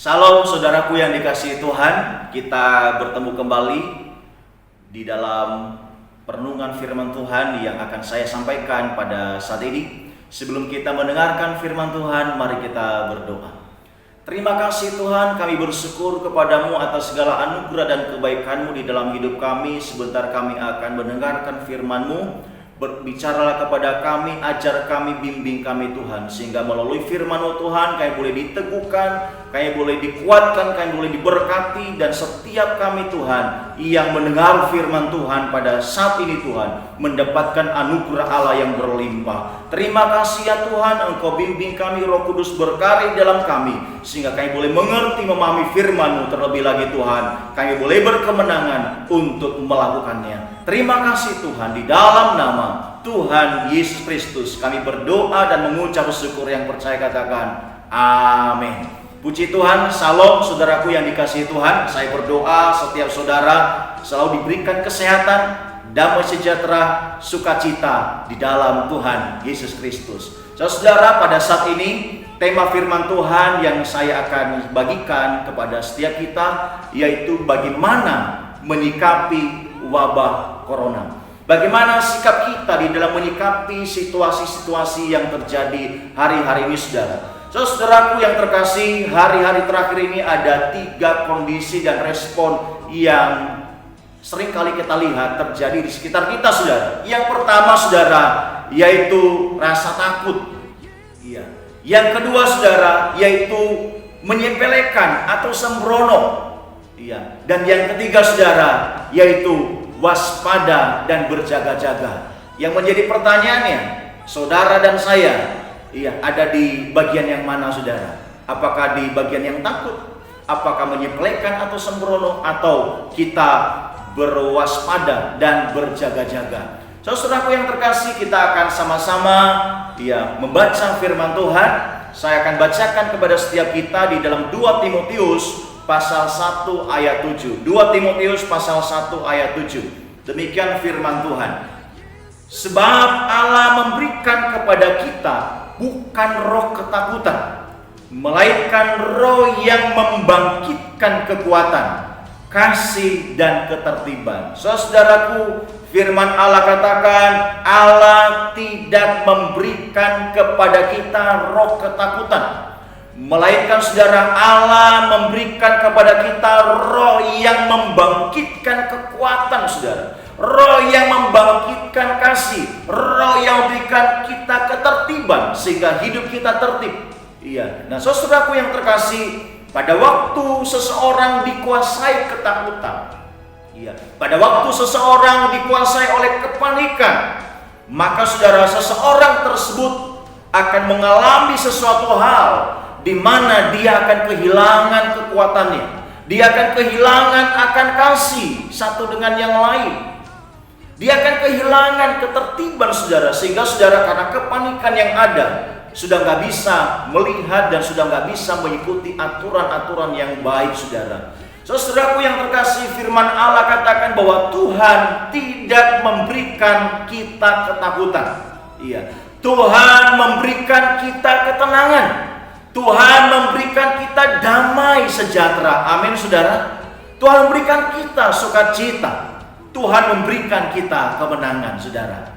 Salam saudaraku yang dikasihi Tuhan, kita bertemu kembali di dalam perenungan firman Tuhan yang akan saya sampaikan pada saat ini. Sebelum kita mendengarkan firman Tuhan, mari kita berdoa. Terima kasih Tuhan, kami bersyukur kepadamu atas segala anugerah dan kebaikan-Mu di dalam hidup kami. Sebentar kami akan mendengarkan firman-Mu. Berbicaralah kepada kami, ajar kami, bimbing kami Tuhan, sehingga melalui firman-Mu Tuhan kami boleh diteguhkan, kami boleh dikuatkan, kami boleh diberkati. Dan setiap kami Tuhan yang mendengar firman Tuhan pada saat ini Tuhan mendapatkan anugerah Allah yang berlimpah. Terima kasih ya Tuhan, Engkau bimbing kami, Roh Kudus berkarya dalam kami, sehingga kami boleh mengerti, memahami firman-Mu. Terlebih lagi Tuhan, kami boleh berkemenangan untuk melakukannya. Terima kasih Tuhan, di dalam nama Tuhan Yesus Kristus kami berdoa dan mengucap syukur yang percaya, katakan amin. Puji Tuhan, salam saudaraku yang dikasihi Tuhan. Saya berdoa setiap saudara selalu diberikan kesehatan, damai sejahtera, sukacita di dalam Tuhan Yesus Kristus. Saudara, pada saat ini tema firman Tuhan yang saya akan bagikan kepada setiap kita yaitu bagaimana menyikapi wabah corona. Bagaimana sikap kita di dalam menyikapi situasi-situasi yang terjadi hari-hari ini, saudara. Saudaraku yang terkasih, hari-hari terakhir ini ada 3 kondisi dan respon yang sering kali kita lihat terjadi di sekitar kita, saudara. Yang pertama, saudara, yaitu rasa takut. Iya. Yang kedua, saudara, yaitu menyepelekan atau sembrono. Iya. Dan yang ketiga, saudara, yaitu waspada dan berjaga-jaga. Yang menjadi pertanyaannya, saudara dan saya, ada di bagian yang mana, saudara? Apakah di bagian yang takut? Apakah menyepelekan atau sembrono? Atau kita berwaspada dan berjaga-jaga? Saudaraku yang terkasih, kita akan sama-sama membaca firman Tuhan. Saya akan bacakan kepada setiap kita di dalam 2 Timotius pasal 1 ayat 7. 2 Timotius pasal 1 ayat 7. Demikian firman Tuhan. Sebab Allah memberikan kepada kita bukan roh ketakutan, melainkan roh yang membangkitkan kekuatan, kasih dan ketertiban. Saudaraku, firman Allah katakan Allah tidak memberikan kepada kita roh ketakutan, melainkan saudara, Allah memberikan kepada kita roh yang membangkitkan kekuatan, saudara. Roh yang membangkitkan kasih, roh yang memberikan kita ketertiban sehingga hidup kita tertib. Nah, saudaraku yang terkasih, pada waktu seseorang dikuasai ketakutan, pada waktu seseorang dikuasai oleh kepanikan, maka saudara, seseorang tersebut akan mengalami sesuatu hal di mana dia akan kehilangan kekuatannya. Dia akan kehilangan akan kasih satu dengan yang lain. Dia akan kehilangan ketertiban, saudara. Sehingga saudara, karena kepanikan yang ada, sudah nggak bisa melihat dan sudah nggak bisa mengikuti aturan-aturan yang baik, saudara. Saudaraku yang terkasih, firman Allah katakan bahwa Tuhan tidak memberikan kita ketakutan. Tuhan memberikan kita ketenangan. Tuhan memberikan kita damai sejahtera. Amin, saudara. Tuhan memberikan kita sukacita. Tuhan memberikan kita kemenangan, saudara.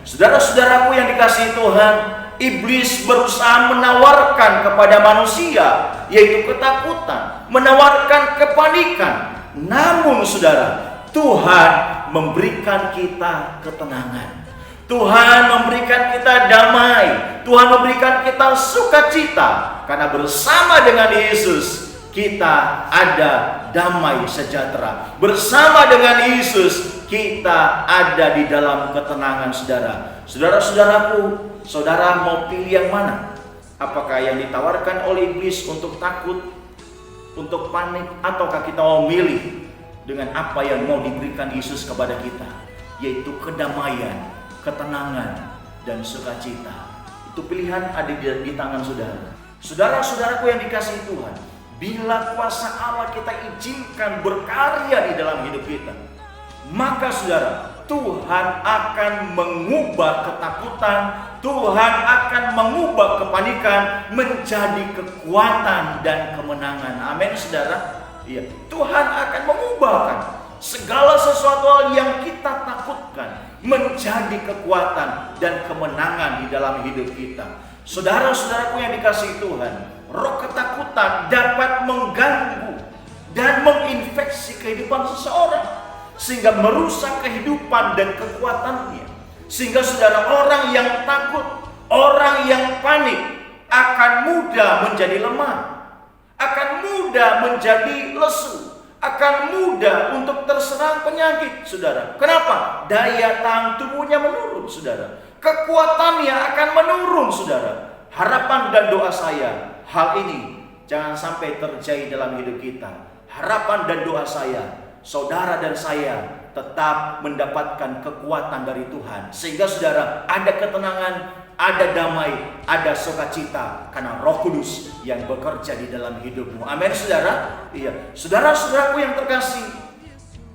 Saudara-saudaraku yang dikasihi Tuhan, iblis berusaha menawarkan kepada manusia yaitu ketakutan, menawarkan kepanikan. Namun, saudara, Tuhan memberikan kita ketenangan. Tuhan memberikan kita damai. Tuhan memberikan kita sukacita. Karena bersama dengan Yesus kita ada damai sejahtera. Bersama dengan Yesus kita ada di dalam ketenangan, saudara. Saudara-saudaraku, saudara mau pilih yang mana? Apakah yang ditawarkan oleh iblis untuk takut, untuk panik, ataukah kita mau milih dengan apa yang mau diberikan Yesus kepada kita, yaitu kedamaian, ketenangan, dan sukacita? Itu pilihan ada di tangan saudara. Saudara-saudaraku yang dikasihi Tuhan, bila kuasa Allah kita izinkan berkarya di dalam hidup kita, maka saudara, Tuhan akan mengubah ketakutan, Tuhan akan mengubah kepanikan menjadi kekuatan dan kemenangan. Amin, saudara. Iya, Tuhan akan mengubahkan segala sesuatu yang kita takutkan menjadi kekuatan dan kemenangan di dalam hidup kita. Saudara-saudaraku yang dikasihi Tuhan, roh ketakutan dapat mengganggu dan menginfeksi kehidupan seseorang sehingga merusak kehidupan dan kekuatannya. Sehingga saudara, orang yang takut, orang yang panik akan mudah menjadi lemah, akan mudah menjadi lesu, akan mudah untuk terserang penyakit, saudara. Kenapa? Daya tahan tubuhnya menurun, saudara. Kekuatannya akan menurun, saudara. Harapan dan doa saya, hal ini jangan sampai terjadi dalam hidup kita. Harapan dan doa saya, saudara dan saya tetap mendapatkan kekuatan dari Tuhan. Sehingga saudara, ada ketenangan, ada damai, ada sukacita karena Roh Kudus yang bekerja di dalam hidupmu. Amin, saudara. Iya, saudara-saudaraku yang terkasih,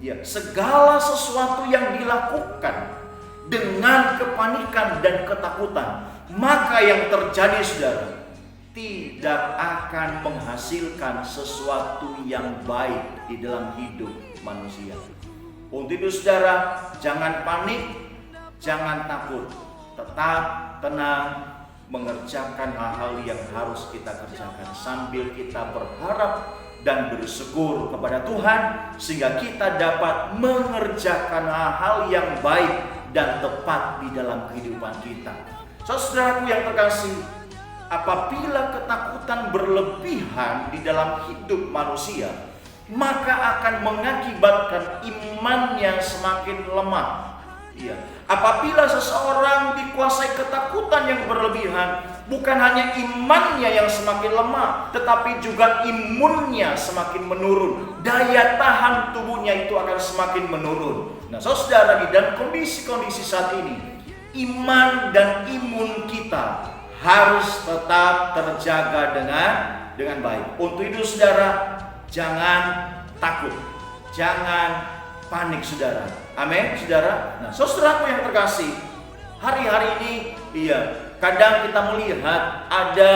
iya, segala sesuatu yang dilakukan dengan kepanikan dan ketakutan, maka yang terjadi, saudara, tidak akan menghasilkan sesuatu yang baik di dalam hidup manusia. Untuk itu, saudara, jangan panik, jangan takut, tetap tenang mengerjakan hal-hal yang harus kita kerjakan sambil kita berharap dan bersyukur kepada Tuhan sehingga kita dapat mengerjakan hal-hal yang baik dan tepat di dalam kehidupan kita. Saudaraku yang terkasih, apabila ketakutan berlebihan di dalam hidup manusia, maka akan mengakibatkan imannya semakin lemah. Iya. Apabila seseorang dikuasai ketakutan yang berlebihan, bukan hanya imannya yang semakin lemah, tetapi juga imunnya semakin menurun. Daya tahan tubuhnya itu akan semakin menurun. Nah, saudara, di dalam kondisi-kondisi saat ini, iman dan imun kita harus tetap terjaga dengan baik. Untuk itu, saudara, jangan takut, jangan panik, saudara. Amin, saudara. Nah, saudaraku yang terkasih, hari-hari ini, iya, kadang kita melihat ada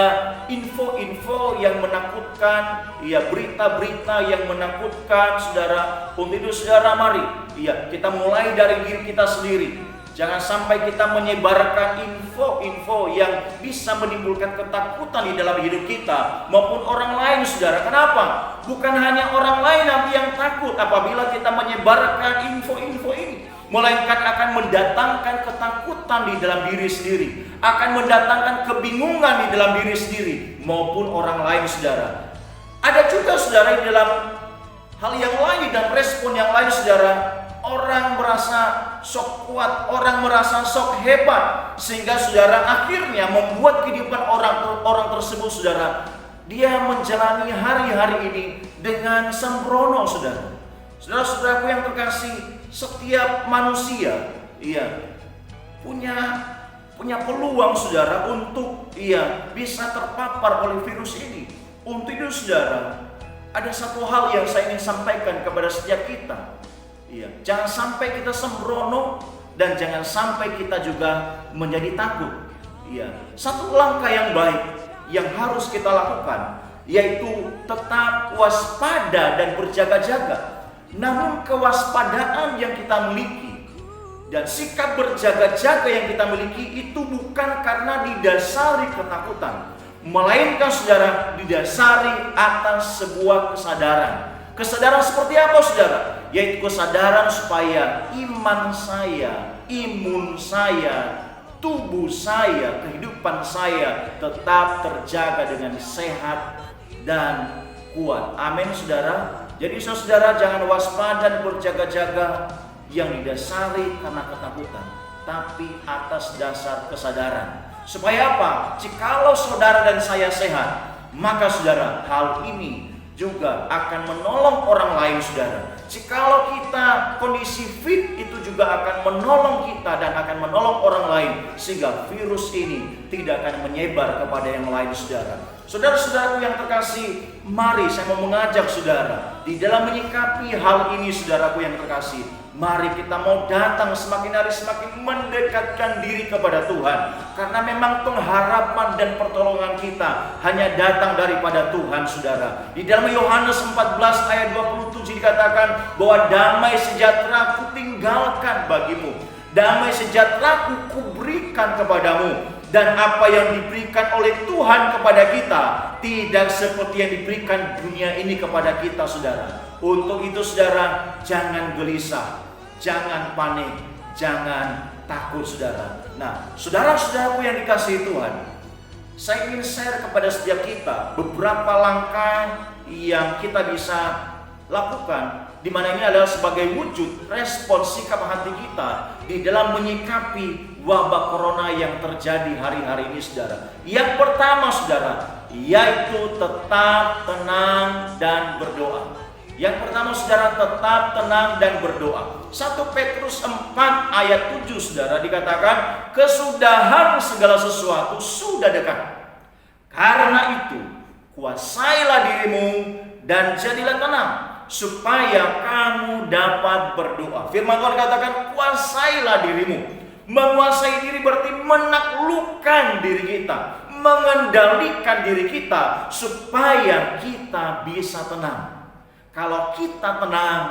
info-info yang menakutkan, iya, berita-berita yang menakutkan, saudara. Untuk itu, saudara, mari, iya, kita mulai dari diri kita sendiri. Jangan sampai kita menyebarkan info-info yang bisa menimbulkan ketakutan di dalam hidup kita maupun orang lain, saudara. Kenapa? Bukan hanya orang lain nanti yang takut apabila kita menyebarkan info-info ini, melainkan akan mendatangkan ketakutan di dalam diri sendiri, akan mendatangkan kebingungan di dalam diri sendiri maupun orang lain, saudara. Ada juga, saudara, di dalam hal yang lain dan respon yang lain, saudara. Orang merasa sok kuat, orang merasa sok hebat, sehingga, saudara, akhirnya membuat kehidupan orang tersebut, saudara, dia menjalani hari-hari ini dengan sembrono, saudara. Saudara-saudaraku yang terkasih, setiap manusia, iya, punya peluang, saudara, untuk bisa terpapar oleh virus ini. Untuk itu, saudara, ada satu hal yang saya ingin sampaikan kepada setiap kita. Iya, jangan sampai kita sembrono dan jangan sampai kita juga menjadi takut. Iya, satu langkah yang baik yang harus kita lakukan yaitu tetap waspada dan berjaga-jaga. Namun kewaspadaan yang kita miliki dan sikap berjaga-jaga yang kita miliki itu bukan karena didasari ketakutan, melainkan, saudara, didasari atas sebuah kesadaran. Kesadaran seperti apa, saudara? Yaitu kesadaran supaya iman saya, imun saya, tubuh saya, kehidupan saya tetap terjaga dengan sehat dan kuat. Amin, saudara. Jadi, saudara, jangan waspada dan berjaga-jaga yang didasari karena ketakutan, tapi atas dasar kesadaran. Supaya apa? Jikalau saudara dan saya sehat, maka, saudara, hal ini juga akan menolong orang lain, saudara. Jikalau kita kondisi fit, itu juga akan menolong kita dan akan menolong orang lain, sehingga virus ini tidak akan menyebar kepada yang lain, saudara. Saudara-saudaraku yang terkasih, mari saya mau mengajak saudara di dalam menyikapi hal ini, saudaraku yang terkasih. Mari kita mau datang semakin hari semakin mendekatkan diri kepada Tuhan. Karena memang pengharapan dan pertolongan kita hanya datang daripada Tuhan, saudara. Di dalam Yohanes 14 ayat 27 dikatakan bahwa damai sejahtera ku tinggalkan bagimu, damai sejahtera ku berikan kepadamu. Dan apa yang diberikan oleh Tuhan kepada kita tidak seperti yang diberikan dunia ini kepada kita, saudara. Untuk itu, saudara, jangan gelisah, jangan panik, jangan takut, saudara. Nah, saudara-saudaraku yang dikasihi Tuhan, saya ingin share kepada setiap kita beberapa langkah yang kita bisa lakukan, di mana ini adalah sebagai wujud respon sikap hati kita di dalam menyikapi wabah corona yang terjadi hari-hari ini, saudara. Yang pertama, saudara, yaitu tetap tenang dan berdoa. Yang pertama, saudara, tetap tenang dan berdoa. 1 Petrus 4 ayat 7, saudara, dikatakan kesudahan segala sesuatu sudah dekat. Karena itu kuasailah dirimu dan jadilah tenang, supaya kamu dapat berdoa. Firman Tuhan katakan kuasailah dirimu. Menguasai diri berarti menaklukkan diri kita, mengendalikan diri kita supaya kita bisa tenang. Kalau kita tenang,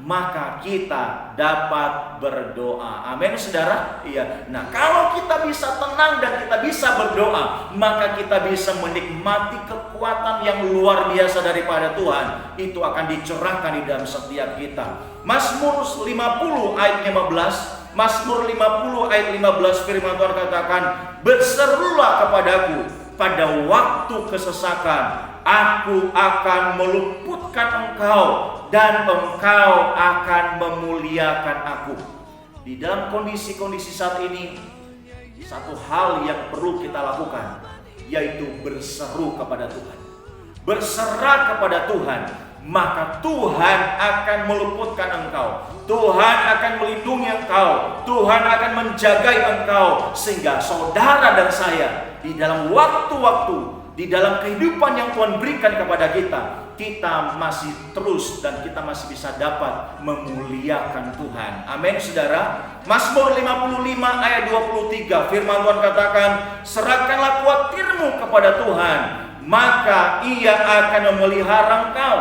maka kita dapat berdoa. Amin, saudara. Iya. Nah, kalau kita bisa tenang dan kita bisa berdoa, maka kita bisa menikmati kekuatan yang luar biasa daripada Tuhan. Itu akan dicerahkan di dalam setiap kita. Mazmur 50 ayat 15. Mazmur 50 ayat 15, firman Tuhan katakan, berserulah kepadaku pada waktu kesesakan, aku akan meluputkan engkau dan engkau akan memuliakan aku. Di dalam kondisi-kondisi saat ini, satu hal yang perlu kita lakukan, yaitu berseru kepada Tuhan, berserah kepada Tuhan. Maka Tuhan akan meluputkan engkau, Tuhan akan melindungi engkau, Tuhan akan menjagai engkau, sehingga saudara dan saya di dalam waktu-waktu, di dalam kehidupan yang Tuhan berikan kepada kita, kita masih terus dan kita masih bisa dapat memuliakan Tuhan. Amin, saudara. Mazmur 55 ayat 23, firman Tuhan katakan, serahkanlah khawatirmu kepada Tuhan, maka Ia akan memelihara engkau.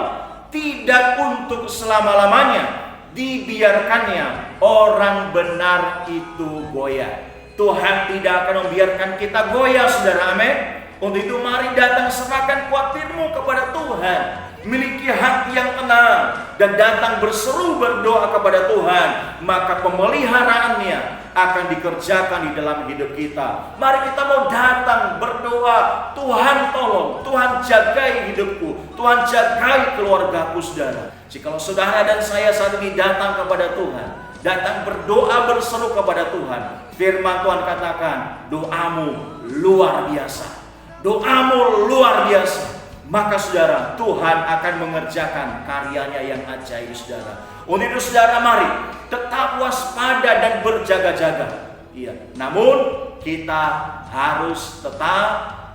Tidak untuk selama-lamanya dibiarkannya orang benar itu goyah. Tuhan tidak akan membiarkan kita goyah, saudara. Amin. Untuk itu mari datang serahkan khawatirmu kepada Tuhan, miliki hati yang tenang dan datang berseru berdoa kepada Tuhan, maka pemeliharaannya akan dikerjakan di dalam hidup kita. Mari kita mau datang berdoa, Tuhan tolong, Tuhan jagai hidupku, Tuhan jagai keluargaku, saudara. Jikalau saudara dan saya saat ini datang kepada Tuhan, datang berdoa berseru kepada Tuhan, firman Tuhan katakan, doamu luar biasa, doamu luar biasa. Maka saudara, Tuhan akan mengerjakan karyanya yang ajaib, saudara. Untuk itu saudara, mari tetap waspada dan berjaga-jaga. Iya. Namun kita harus tetap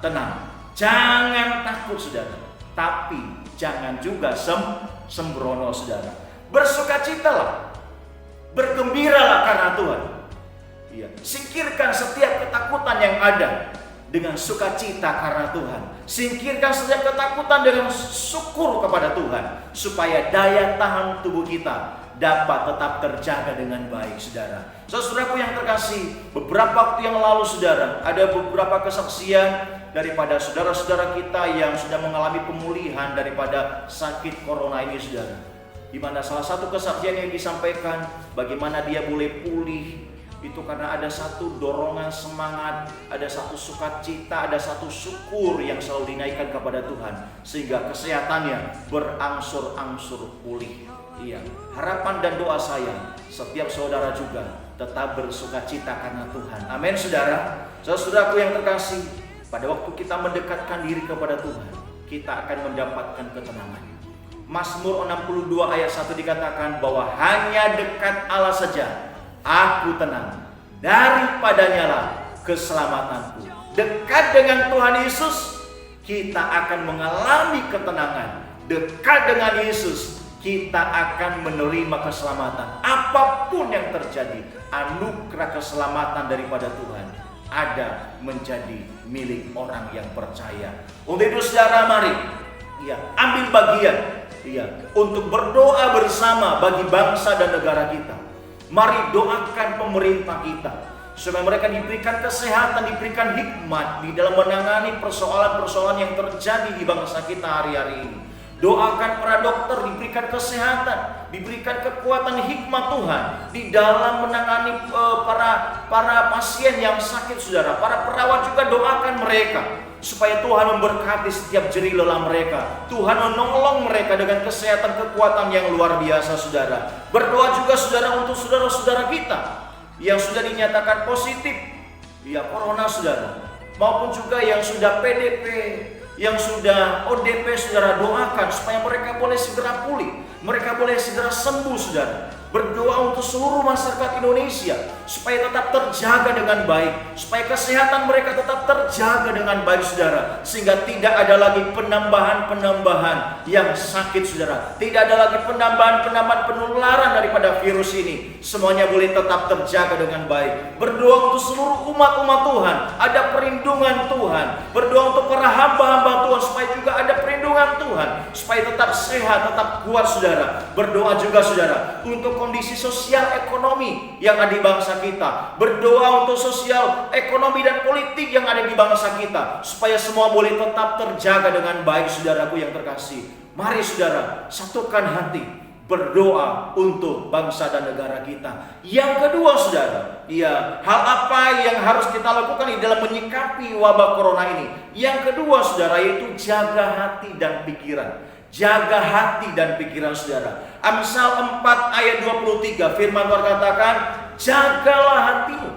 tenang. Jangan takut, saudara. Tapi jangan juga sembrono, saudara. Bersukacitalah, bergembiralah karena Tuhan. Iya. Singkirkan setiap ketakutan yang ada dengan sukacita karena Tuhan. Singkirkan setiap ketakutan dengan syukur kepada Tuhan, supaya daya tahan tubuh kita dapat tetap terjaga dengan baik, saudara. Saudaraku yang terkasih, beberapa waktu yang lalu, saudara, ada beberapa kesaksian daripada saudara-saudara kita yang sudah mengalami pemulihan daripada sakit corona ini, saudara. Di mana salah satu kesaksian yang disampaikan, bagaimana dia boleh pulih, itu karena ada satu dorongan semangat, ada satu sukacita, ada satu syukur yang selalu dinaikkan kepada Tuhan, sehingga kesehatannya berangsur-angsur pulih. Iya, harapan dan doa saya, setiap saudara juga tetap bersukacita karena Tuhan. Amin, saudara. Saudaraku yang terkasih, pada waktu kita mendekatkan diri kepada Tuhan, kita akan mendapatkan ketenangan. Mazmur 62 ayat 1 dikatakan bahwa hanya dekat Allah saja aku tenang, daripadanya lah keselamatanku. Dekat dengan Tuhan Yesus, kita akan mengalami ketenangan. Dekat dengan Yesus, kita akan menerima keselamatan. Apapun yang terjadi, anugerah keselamatan daripada Tuhan ada menjadi milik orang yang percaya. Untuk itu saudara, mari ambil bagian untuk berdoa bersama bagi bangsa dan negara kita. Mari doakan pemerintah kita supaya mereka diberikan kesehatan, diberikan hikmat di dalam menangani persoalan-persoalan yang terjadi di bangsa kita hari-hari ini. Doakan para dokter diberikan kesehatan, diberikan kekuatan hikmat Tuhan di dalam menangani para pasien yang sakit, saudara. Para perawat juga doakan mereka supaya Tuhan memberkati setiap jeri lelah mereka. Tuhan menolong mereka dengan kesehatan, kekuatan yang luar biasa, saudara. Berdoa juga saudara untuk saudara-saudara kita yang sudah dinyatakan positif corona, saudara, maupun juga yang sudah PDP, yang sudah ODP, saudara. Doakan supaya mereka boleh segera pulih, mereka boleh segera sembuh, saudara. Berdoa untuk seluruh masyarakat Indonesia supaya tetap terjaga dengan baik, supaya kesehatan mereka tetap terjaga dengan baik, saudara, sehingga tidak ada lagi penambahan yang sakit, saudara. Tidak ada lagi penambahan penularan daripada virus ini. Semuanya boleh tetap terjaga dengan baik. Berdoa untuk seluruh umat-umat Tuhan, ada perlindungan Tuhan. Berdoa untuk para hamba-hamba Tuhan supaya juga ada perlindungan Tuhan, supaya tetap sehat, tetap kuat, saudara. Berdoa juga, saudara, untuk kondisi sosial ekonomi yang ada di bangsa kita. Berdoa untuk sosial ekonomi dan politik yang ada di bangsa kita supaya semua boleh tetap terjaga dengan baik, saudaraku yang terkasih. Mari saudara, satukan hati berdoa untuk bangsa dan negara kita. Yang kedua, saudara, hal apa yang harus kita lakukan di dalam menyikapi wabah corona ini? Yang kedua, saudara, yaitu jaga hati dan pikiran. Jaga hati dan pikiran, saudara. Amsal 4 ayat 23, firman Tuhan katakan, jagalah hatimu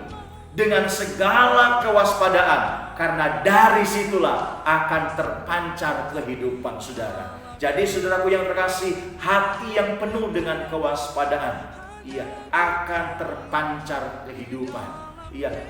dengan segala kewaspadaan, karena dari situlah akan terpancar kehidupan, saudara. Jadi saudaraku yang terkasih, hati yang penuh dengan kewaspadaan akan terpancar kehidupan.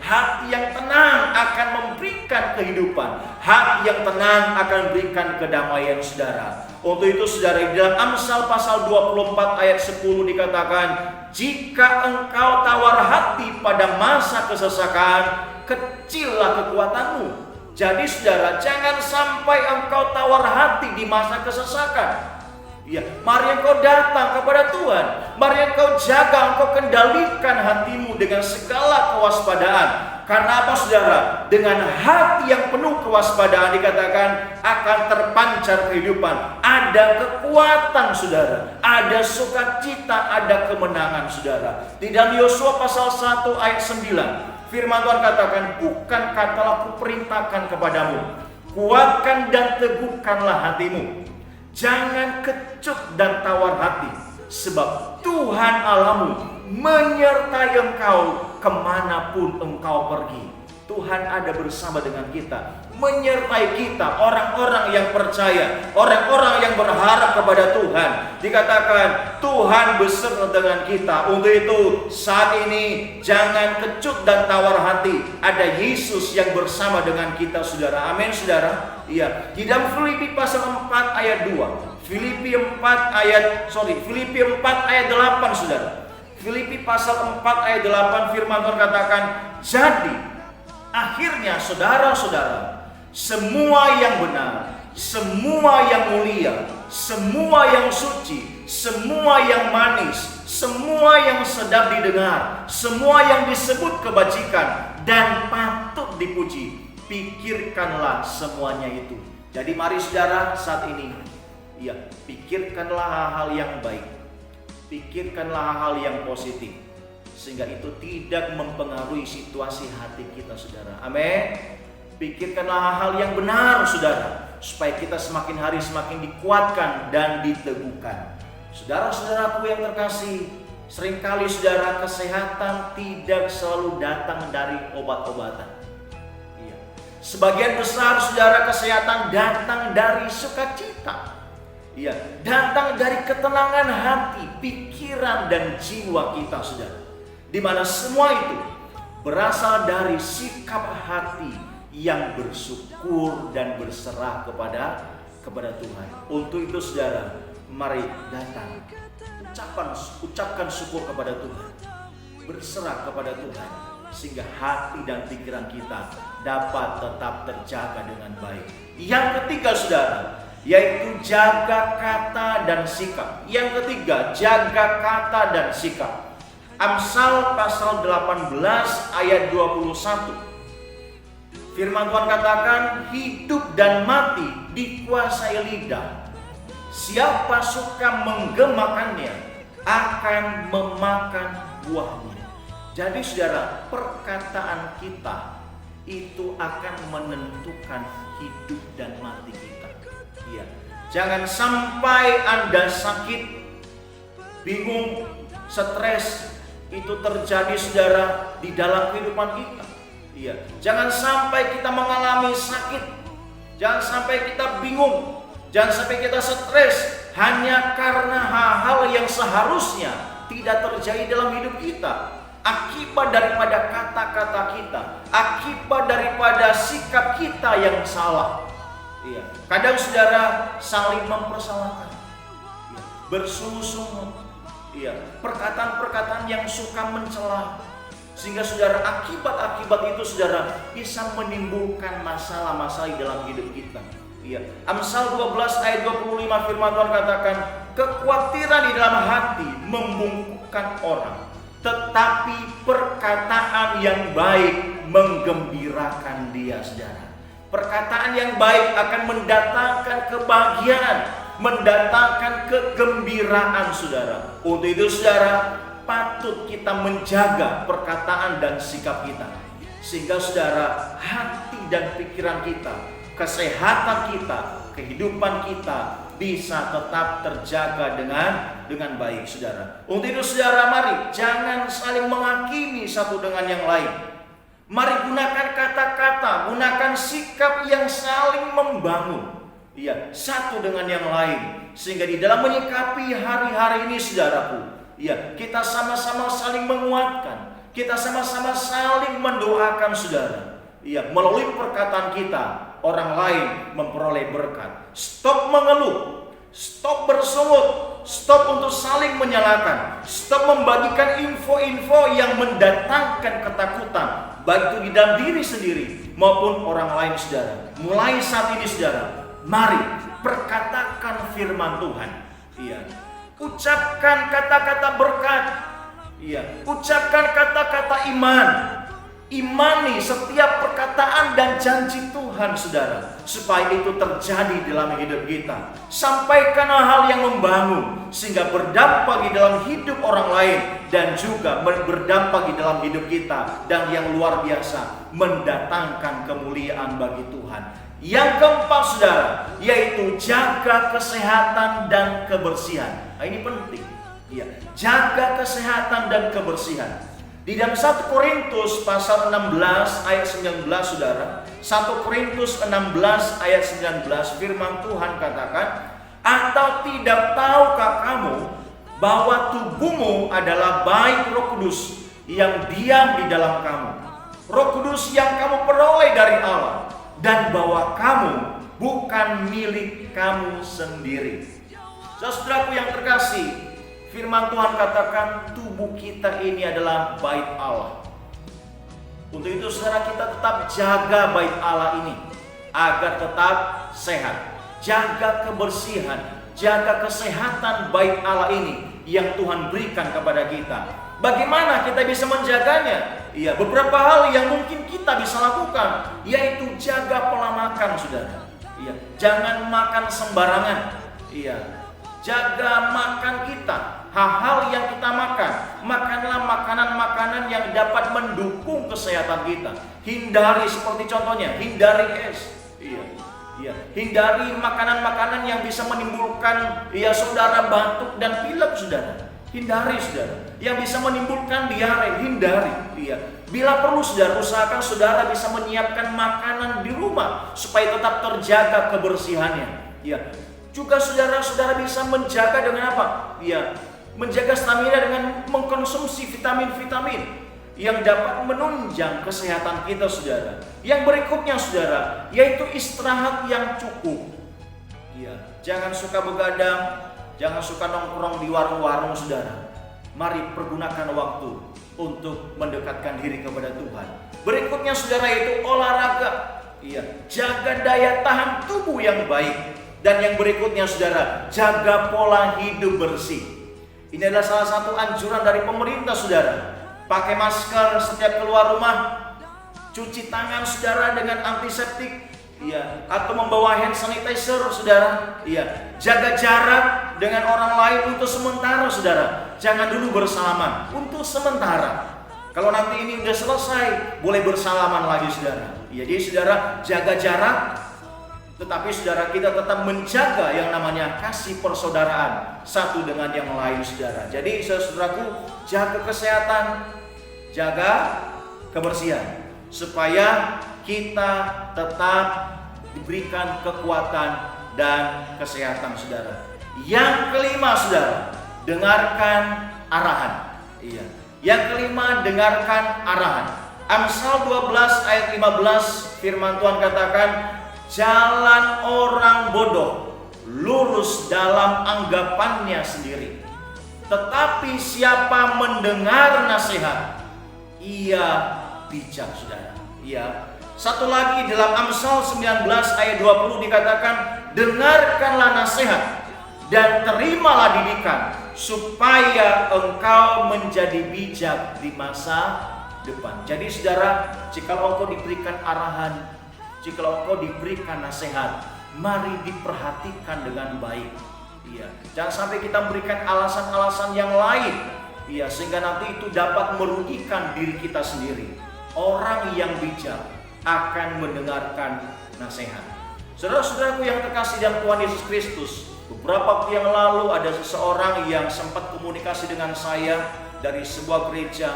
Hati yang tenang akan memberikan kehidupan. Hati yang tenang akan memberikan kedamaian, saudara. Untuk itu, saudara, di dalam Amsal pasal 24 ayat 10 dikatakan, jika engkau tawar hati pada masa kesesakan, kecillah kekuatanmu. Jadi saudara, jangan sampai engkau tawar hati di masa kesesakan. Mari engkau datang kepada Tuhan. Mari engkau jaga, engkau kendalikan hatimu dengan segala kewaspadaan. Karena apa, saudara? Dengan hati yang penuh kewaspadaan dikatakan akan terpancar kehidupan. Ada kekuatan, saudara. Ada sukacita, ada kemenangan, saudara. Di dalam Yosua pasal 1 ayat 9, firman Tuhan katakan, bukan katalah kuperintahkan kepadamu, kuatkan dan teguhkanlah hatimu. Jangan kecut dan tawar hati, sebab Tuhan Allahmu menyertai engkau kemanapun engkau pergi. Tuhan ada bersama dengan kita, menyertai kita, orang-orang yang percaya, orang-orang yang berharap kepada Tuhan. Dikatakan Tuhan beserta dengan kita. Untuk itu saat ini jangan kecut dan tawar hati. Ada Yesus yang bersama dengan kita, saudara. Amin, saudara. Di dalam Filipi pasal 4 ayat 2. Filipi 4 ayat 8, saudara. Filipi pasal 4 ayat 8, firman Tuhan katakan, jadi akhirnya saudara-saudara, semua yang benar, semua yang mulia, semua yang suci, semua yang manis, semua yang sedap didengar, semua yang disebut kebajikan dan patut dipuji, pikirkanlah semuanya itu. Jadi mari saudara, saat ini pikirkanlah hal-hal yang baik, pikirkanlah hal-hal yang positif, sehingga itu tidak mempengaruhi situasi hati kita, saudara. Amin. Pikirkanlah hal-hal yang benar, saudara, supaya kita semakin hari semakin dikuatkan dan diteguhkan. Saudara-saudaraku yang terkasih, seringkali saudara, kesehatan tidak selalu datang dari obat-obatan. Sebagian besar saudara, kesehatan datang dari sukacita. Datang dari ketenangan hati, pikiran dan jiwa kita, saudara. Di mana semua itu berasal dari sikap hati yang bersyukur dan berserah kepada Tuhan. Untuk itu saudara, Mari datang, ucapkan syukur kepada Tuhan, berserah kepada Tuhan, sehingga hati dan pikiran kita dapat tetap terjaga dengan baik. Yang ketiga saudara, yaitu jaga kata dan sikap. Yang ketiga, jaga kata dan sikap. Amsal pasal 18 ayat 21. Firman Tuhan katakan, hidup dan mati dikuasai lidah. Siapa suka menggemakannya akan memakan buahnya. Jadi saudara, perkataan kita itu akan menentukan hidup dan mati kita. Iya. Jangan sampai Anda sakit, bingung, stres itu terjadi saudara di dalam kehidupan kita. Iya. Jangan sampai kita mengalami sakit. Jangan sampai kita bingung. Jangan sampai kita stres hanya karena hal-hal yang seharusnya tidak terjadi dalam hidup kita. Akibat daripada kata-kata kita, akibat daripada sikap kita yang salah. Iya. Kadang saudara saling mempersalahkan, iya. Bersungut-sungut, iya. Perkataan-perkataan yang suka mencela, sehingga saudara akibat-akibat itu saudara bisa menimbulkan masalah-masalah dalam hidup kita. Iya. Amsal 12 ayat 25 firman Tuhan katakan, kekhawatiran di dalam hati membungkukkan orang, tetapi perkataan yang baik menggembirakan dia, saudara. Perkataan yang baik akan mendatangkan kebahagiaan, mendatangkan kegembiraan, saudara. Untuk itu saudara, patut kita menjaga perkataan dan sikap kita, sehingga saudara, hati dan pikiran kita, kesehatan kita, kehidupan kita bisa tetap terjaga dengan baik, saudara. Untuk itu saudara, mari jangan saling menghakimi satu dengan yang lain. Mari gunakan kata-kata, gunakan sikap yang saling membangun, iya, satu dengan yang lain, sehingga di dalam menyikapi hari-hari ini saudaraku, iya, kita sama-sama saling menguatkan, kita sama-sama saling mendoakan, saudara. Iya, melalui perkataan kita orang lain memperoleh berkat. Stop mengeluh, stop bersungut, stop untuk saling menyalahkan, stop membagikan info-info yang mendatangkan ketakutan, baik itu di dalam diri sendiri maupun orang lain, saudara. Mulai saat ini saudara, mari perkatakan firman Tuhan. Iya. Ucapkan kata-kata berkat. Iya. Ucapkan kata-kata iman. Imani setiap perkataan dan janji Tuhan, saudara, supaya itu terjadi dalam hidup kita. Sampaikan hal yang membangun, sehingga berdampak di dalam hidup orang lain, dan juga berdampak di dalam hidup kita, dan yang luar biasa, mendatangkan kemuliaan bagi Tuhan. Yang keempat saudara, yaitu jaga kesehatan dan kebersihan. Nah, ini penting, ya, jaga kesehatan dan kebersihan. Di dalam 1 Korintus pasal 16 ayat 19 saudara, 1 Korintus 16 ayat 19 firman Tuhan katakan, atau tidak tahukah kamu bahwa tubuhmu adalah bait Roh Kudus yang diam di dalam kamu, Roh Kudus yang kamu peroleh dari Allah, dan bahwa kamu bukan milik kamu sendiri. Saudaraku yang terkasih, firman Tuhan katakan tubuh kita ini adalah bait Allah. Untuk itu saudara, kita tetap jaga bait Allah ini agar tetap sehat. Jaga kebersihan, jaga kesehatan bait Allah ini yang Tuhan berikan kepada kita. Bagaimana kita bisa menjaganya? Iya, beberapa hal yang mungkin kita bisa lakukan, yaitu jaga pola makan, saudara. Iya, jangan makan sembarangan. Iya, jaga makan kita. Hal-hal yang kita makan, makanlah makanan-makanan yang dapat mendukung kesehatan kita. Hindari, seperti contohnya, hindari es. Iya. Hindari makanan-makanan yang bisa menimbulkan, ya saudara, batuk dan pilek, saudara. Hindari, saudara. Yang bisa menimbulkan diare, hindari. Iya. Bila perlu, saudara, usahakan saudara bisa menyiapkan makanan di rumah supaya tetap terjaga kebersihannya. Iya. Juga saudara-saudara bisa menjaga dengan apa? Iya. Menjaga stamina dengan mengkonsumsi vitamin-vitamin yang dapat menunjang kesehatan kita, saudara. Yang berikutnya, saudara, yaitu istirahat yang cukup. Ya, jangan suka begadang, Jangan suka nongkrong di warung-warung saudara. Mari pergunakan waktu untuk mendekatkan diri kepada Tuhan. Berikutnya saudara itu olahraga. Iya, jaga daya tahan tubuh yang baik. Dan yang berikutnya saudara, jaga pola hidup bersih. Ini adalah salah satu anjuran dari pemerintah saudara. Pakai masker setiap keluar rumah, cuci tangan saudara dengan antiseptik, iya, atau membawa hand sanitizer saudara, iya. Jaga jarak dengan orang lain untuk sementara saudara. Jangan dulu bersalaman untuk sementara. Kalau nanti ini udah selesai, boleh bersalaman lagi saudara. Iya, jadi saudara jaga jarak, tetapi saudara kita tetap menjaga yang namanya kasih persaudaraan satu dengan yang lain saudara. Jadi saudaraku, jaga kesehatan, jaga kebersihan, supaya kita tetap diberikan kekuatan dan kesehatan saudara. Yang kelima saudara, dengarkan arahan. Iya. Yang kelima, dengarkan arahan. Amsal 12 ayat 15 firman Tuhan katakan, jalan orang bodoh lurus dalam anggapannya sendiri, tetapi siapa mendengar nasihat, ia bijak saudara. Iya. Satu lagi dalam Amsal 19 ayat 20 dikatakan, dengarkanlah nasihat dan terimalah didikan, supaya engkau menjadi bijak di masa depan. Jadi saudara, jika engkau diberikan arahan, jika engkau diberikan nasihat, mari diperhatikan dengan baik. Iya, jangan sampai kita memberikan alasan-alasan yang lain, iya, sehingga nanti itu dapat merugikan diri kita sendiri. Orang yang bijak akan mendengarkan nasihat. Saudara-saudaraku yang terkasih dalam Tuhan Yesus Kristus, beberapa waktu yang lalu ada seseorang yang sempat komunikasi dengan saya dari sebuah gereja,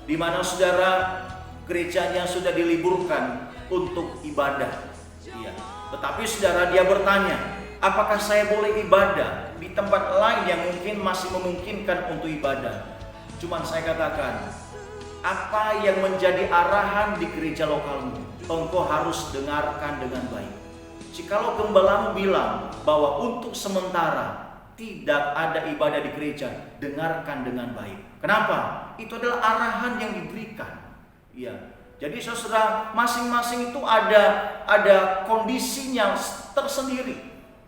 di mana saudara, gerejanya sudah diliburkan untuk ibadah. Iya. Tetapi saudara, dia bertanya, apakah saya boleh ibadah di tempat lain yang mungkin masih memungkinkan untuk ibadah? Cuman saya katakan, apa yang menjadi arahan di gereja lokalmu, engkau harus dengarkan dengan baik. Jikalau gembalamu bilang bahwa untuk sementara tidak ada ibadah di gereja, dengarkan dengan baik. Kenapa? Itu adalah arahan yang diberikan. Iya. Jadi saudara, masing-masing itu ada kondisinya tersendiri,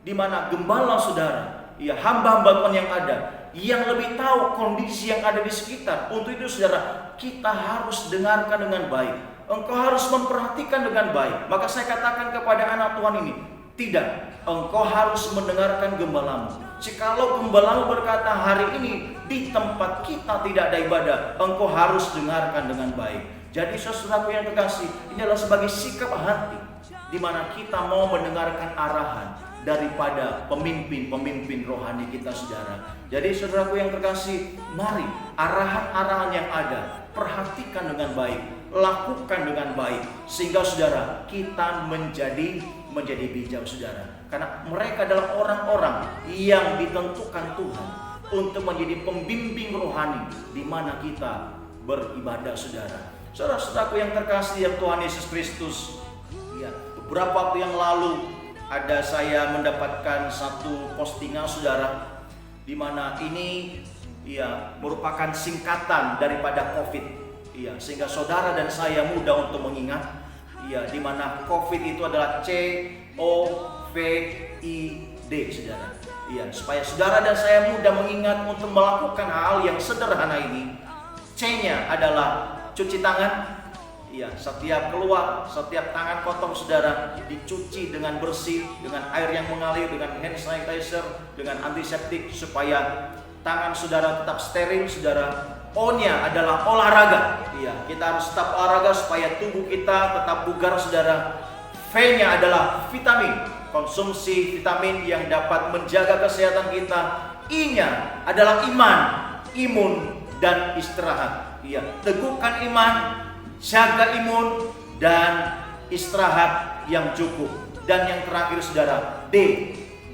di mana gembala saudara, ya, hamba-hamba Tuhan yang ada, yang lebih tahu kondisi yang ada di sekitar. Untuk itu saudara, kita harus dengarkan dengan baik. Engkau harus memperhatikan dengan baik. Maka saya katakan kepada anak Tuhan ini, tidak, engkau harus mendengarkan gembalamu. Jikalau gembalamu berkata hari ini di tempat kita tidak ada ibadah, engkau harus dengarkan dengan baik. Jadi saudaraku yang terkasih, ini adalah sebagai sikap hati, di mana kita mau mendengarkan arahan daripada pemimpin-pemimpin rohani kita saudara. Jadi saudaraku yang terkasih, mari arahan-arahan yang ada, perhatikan dengan baik, lakukan dengan baik, sehingga saudara kita menjadi bijak saudara. Karena mereka adalah orang-orang yang ditentukan Tuhan untuk menjadi pembimbing rohani di mana kita beribadah saudara. Saudara-saudaraku yang terkasih yang Tuhan Yesus Kristus, ya, beberapa waktu yang lalu ada saya mendapatkan satu postingan saudara, di mana ini ya merupakan singkatan daripada COVID, ya, sehingga saudara dan saya mudah untuk mengingat, ya, di mana COVID itu adalah COVID saudara, ya, supaya saudara dan saya mudah mengingat untuk melakukan hal yang sederhana ini. C-nya adalah cuci tangan, ya, setiap keluar, setiap tangan kotor saudara dicuci dengan bersih, dengan air yang mengalir, dengan hand sanitizer, dengan antiseptik, supaya tangan saudara tetap steril saudara. O-nya adalah olahraga, ya, kita harus tetap olahraga supaya tubuh kita tetap bugar saudara. V-nya adalah vitamin, konsumsi vitamin yang dapat menjaga kesehatan kita. I-nya adalah iman, imun, dan istirahat. Iya, teguhkan iman, jaga imun, dan istirahat yang cukup. Dan yang terakhir saudara, D,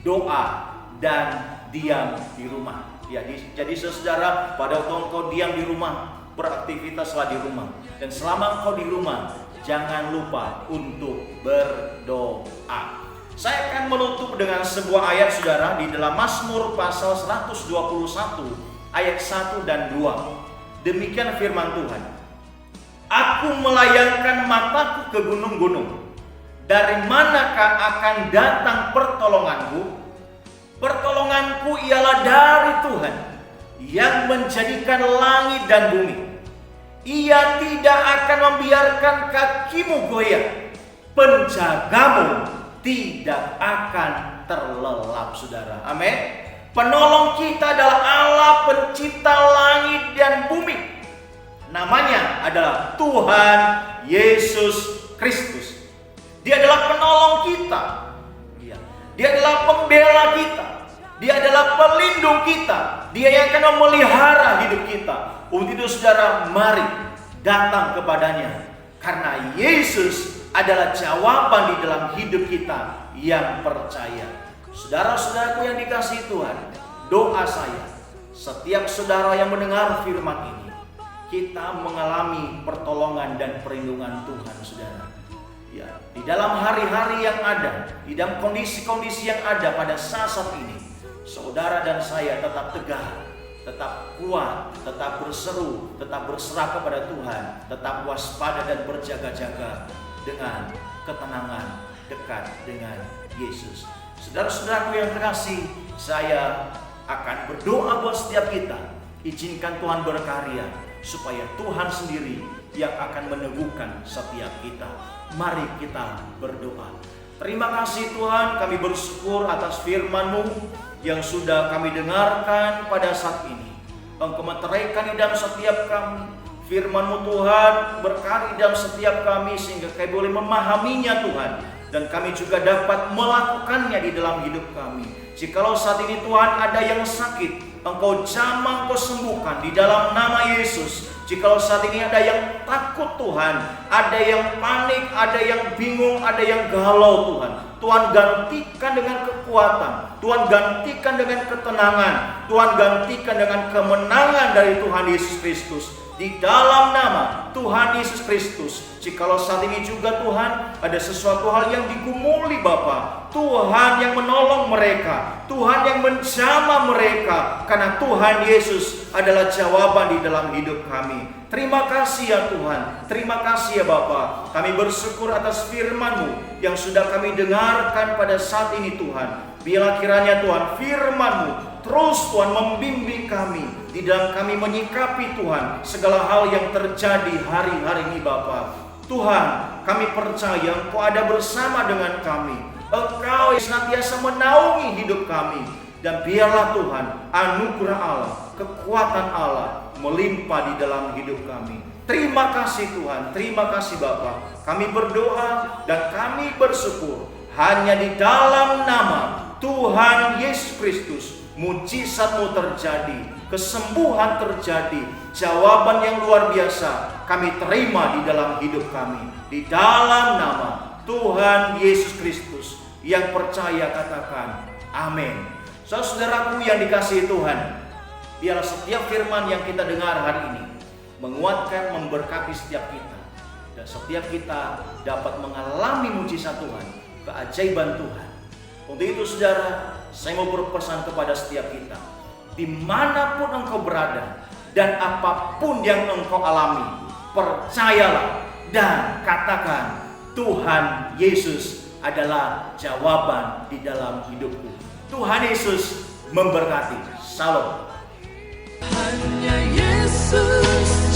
doa dan diam di rumah. Ya, jadi saudara, pada waktu engkau diam di rumah, beraktivitaslah di rumah. Dan selama engkau di rumah, jangan lupa untuk berdoa. Saya akan menutup dengan sebuah ayat saudara di dalam Mazmur pasal 121 ayat 1 dan 2. Demikian firman Tuhan. Aku melayangkan mataku ke gunung-gunung. Dari manakah akan datang pertolonganku? Pertolonganku ialah dari Tuhan yang menjadikan langit dan bumi. Ia tidak akan membiarkan kakimu goyah. Penjagamu tidak akan terlelap, saudara. Amin. Penolong kita adalah Allah pencipta langit dan bumi. Namanya adalah Tuhan Yesus Kristus. Dia adalah penolong kita. Dia adalah pembela kita. Dia adalah pelindung kita. Dia yang akan memelihara hidup kita. Untuk itu saudara, mari datang kepadanya. Karena Yesus adalah jawaban di dalam hidup kita yang percaya. Saudara-saudaraku yang dikasihi Tuhan, doa saya, setiap saudara yang mendengar firman ini, kita mengalami pertolongan dan perlindungan Tuhan, saudara. Ya, di dalam hari-hari yang ada, di dalam kondisi-kondisi yang ada pada saat ini, saudara dan saya tetap tegar, tetap kuat, tetap berseru, tetap berserah kepada Tuhan, tetap waspada dan berjaga-jaga dengan ketenangan dekat dengan Yesus. Saudara-saudaraku yang terkasih, saya akan berdoa buat setiap kita. Izinkan Tuhan berkarya supaya Tuhan sendiri yang akan meneguhkan setiap kita. Mari kita berdoa. Terima kasih Tuhan, kami bersyukur atas firman-Mu yang sudah kami dengarkan pada saat ini. Engkau meteraikan di dalam setiap kami. Firman-Mu Tuhan berkarya dalam setiap kami sehingga kami boleh memahaminya Tuhan. Dan kami juga dapat melakukannya di dalam hidup kami. Jikalau saat ini Tuhan ada yang sakit, Engkau jamah, Engkau sembuhkan di dalam nama Yesus. Jikalau saat ini ada yang takut Tuhan, ada yang panik, ada yang bingung, ada yang galau Tuhan, Tuhan gantikan dengan kekuatan, Tuhan gantikan dengan ketenangan, Tuhan gantikan dengan kemenangan dari Tuhan Yesus Kristus. Di dalam nama Tuhan Yesus Kristus. Jikalau saat ini juga Tuhan ada sesuatu hal yang digumuli Bapa, Tuhan yang menolong mereka, Tuhan yang menjamah mereka, karena Tuhan Yesus adalah jawaban di dalam hidup kami. Terima kasih ya Tuhan, terima kasih ya Bapa. Kami bersyukur atas firman-Mu yang sudah kami dengarkan pada saat ini Tuhan. Biarlah kiranya Tuhan firman-Mu terus Tuhan membimbing kami di dalam kami menyikapi Tuhan segala hal yang terjadi hari-hari ini Bapa. Tuhan, kami percaya Engkau ada bersama dengan kami. Engkau senantiasa menaungi hidup kami. Dan biarlah Tuhan anugerah Allah, kekuatan Allah melimpah di dalam hidup kami. Terima kasih Tuhan, terima kasih Bapa. Kami berdoa dan kami bersyukur hanya di dalam nama Tuhan Yesus Kristus. Mujizat-Mu terjadi, kesembuhan terjadi, jawaban yang luar biasa kami terima di dalam hidup kami. Di dalam nama Tuhan Yesus Kristus yang percaya katakan amin. Saudaraku yang dikasihi Tuhan, biarlah setiap firman yang kita dengar hari ini menguatkan, memberkati setiap kita, dan setiap kita dapat mengalami mujizat Tuhan, keajaiban Tuhan. Untuk itu saudara, saya mau berpesan kepada setiap kita, dimanapun engkau berada dan apapun yang engkau alami, percayalah dan katakan, Tuhan Yesus adalah jawaban di dalam hidupku. Tuhan Yesus memberkati. Shalom. Hanya Yesus